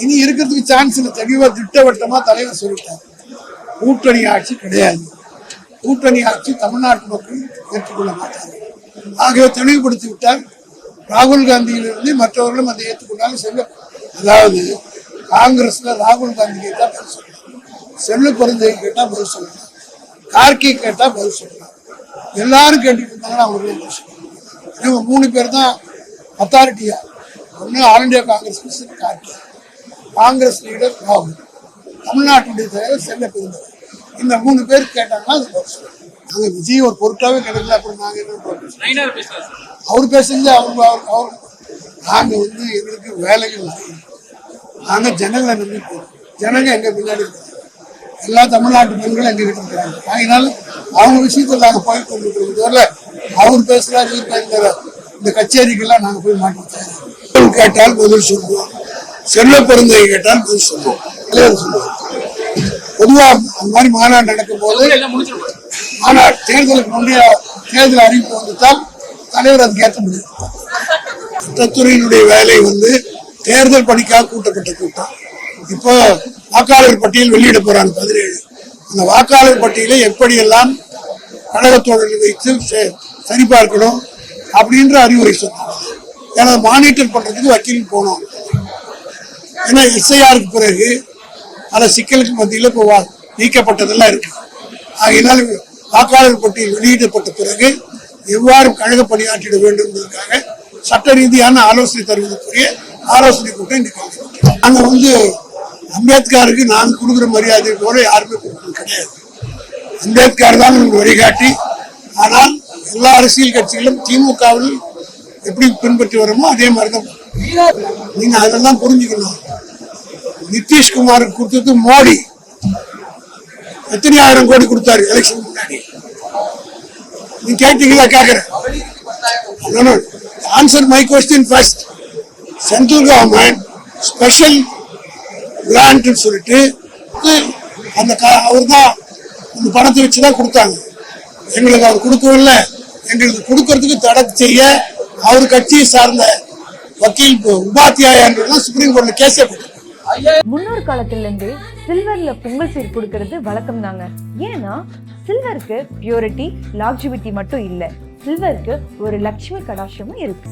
இனி இருக்கிறதுக்கு சான்ஸ் இல்லை. தெளிவா திட்டவட்டமா தலைவர் சொல்லிட்டார், கூட்டணி ஆட்சி கிடையாது. கூட்டணி ஆட்சி தமிழ்நாட்டு மக்கள் ஏற்றுக்கொள்ள மாட்டார்கள். ஆகவே தெளிவுபடுத்தி விட்டார். ராகுல் காந்தியிலிருந்து மற்றவர்களும் அதை ஏற்றுக்கொண்டாலும் அதாவது காங்கிரஸ்ல ராகுல் காந்தி கேட்டா பதில் சொல்லலாம், செல்ல பிறந்தை கேட்டா பதில் சொல்லலாம், கார்கி கேட்டா பதில் சொல்லலாம். எல்லாரும் கேட்டுட்டு இருந்தாங்கன்னா அவங்களே பதில் சொல்லலாம். இவங்க 3 பேர் தான் அத்தாரிட்டியா. ஒன்று all India Congress president Kharge, Congress leader ராகுல், தமிழ்நாட்டுடைய தலைவர் செல்ல பிறந்தவர். இந்த 3 பேர் கேட்டாங்கன்னா அது பதில் சொல்லலாம். நாங்க விஜய் ஒரு பொருட்டாவே கிடைக்கல. அப்படி நாங்க என்ன அவர் பேசுறது அவர் நாங்க எங்களுக்கு வேலைகள் நாங்க ஜனங்களை நம்பி போறோம். ஜனங்க எங்க பின்னாடி இருக்காங்க. எல்லா தமிழ்நாட்டு பெண்களும் எங்க கிட்ட இருக்கிறாங்க. அதனால அவங்க விஷயத்துல நாங்க போய் கொண்டு வரல. அவர் பேசுறாரு, இவர் பேசுறாரு, இந்த கச்சேரிக்கெல்லாம் நாங்க போய் மாட்டோம். கேட்டால் பதில் சொல்லுவோம், செல்ல பிறந்தை கேட்டால் பதில் சொல்லுவோம், சொல்லுவோம். பொதுவா அந்த மாதிரி மாநாடு நடக்கும் போது மாநாடு தேர்தலுக்கு முந்தைய தேர்தல் அறிவிப்பு வந்துட்டால் தலைவர் அதுக்கு ஏற்ற முடியும். சட்டத்துறையினுடைய வேலை தேர்தல் பணிக்காக கூட்டப்பட்ட கூட்டம். இப்போ வாக்காளர் பட்டியல் வெளியிட போறாங்க 17. அந்த வாக்காளர் பட்டியலை எப்படியெல்லாம் கழகத்தோடு வைத்து சரிபார்க்கணும் அப்படின்ற அறிவுரை சொன்னாங்க. ஏன்னா மானிட்டர் பண்றதுக்கு வக்கீல் போனோம். ஏன்னா எஸ்ஐஆருக்கு பிறகு பல சிக்கலுக்கு மத்தியில் இப்போ நீக்கப்பட்டதெல்லாம் இருக்கு. ஆகையினால் வாக்காளர் பட்டியல் வெளியிடப்பட்ட பிறகு எவ்வாறு கழக பணியாற்றிட வேண்டும் என்பதற்காக சட்ட ரீதியான ஆலோசனை தருவதற்குரிய ஆலோசனை கூட்டம் இன்னைக்கு. நாங்க அம்பேத்கருக்கு நாங்கள் கொடுக்குற மரியாதை போல யாருமே கொடுக்கிறது கிடையாது. அம்பேத்கர் தான் நமக்கு வழிகாட்டி. ஆனால் எல்லா அரசியல் கட்சிகளும் திமுகவில் எப்படி பின்பற்றி வரோமோ அதே மாதிரிதான். நீங்க அதெல்லாம் புரிஞ்சுக்கணும். நிதிஷ்குமாருக்கு கொடுத்தது மோடி எத்தனை ஆயிரம் கோடி கொடுத்தாரு எலெக்ஷன் முன்னாடி. நீ கேட்டீங்களா? கேட்கிறேன். Answer my question first. Central government special grant சொல்லிட்டு அந்த அவர் தான் இந்த பணத்தை வச்சுதான் கொடுத்தாங்க. எங்களுக்கு அவர் கொடுக்கவில்லை. எங்களுக்கு கொடுக்கறதுக்கு தடை செய்ய அவர் கட்சியை சார்ந்த வக்கீல் உபாத்தியாயா சுப்ரீம் கோர்ட்ல கேஸே போட்டு. முன்னோர் காலத்துல இருந்து சில்வர்ல பொங்கல் சீர் கொடுக்கறது வழக்கம் தாங்க. ஏன்னா சில்வருக்கு பியூரிட்டி, லாக்ஜிவிட்டி மட்டும் இல்ல, சில்வருக்கு ஒரு லட்சுமி கடாட்சமும் இருக்கு.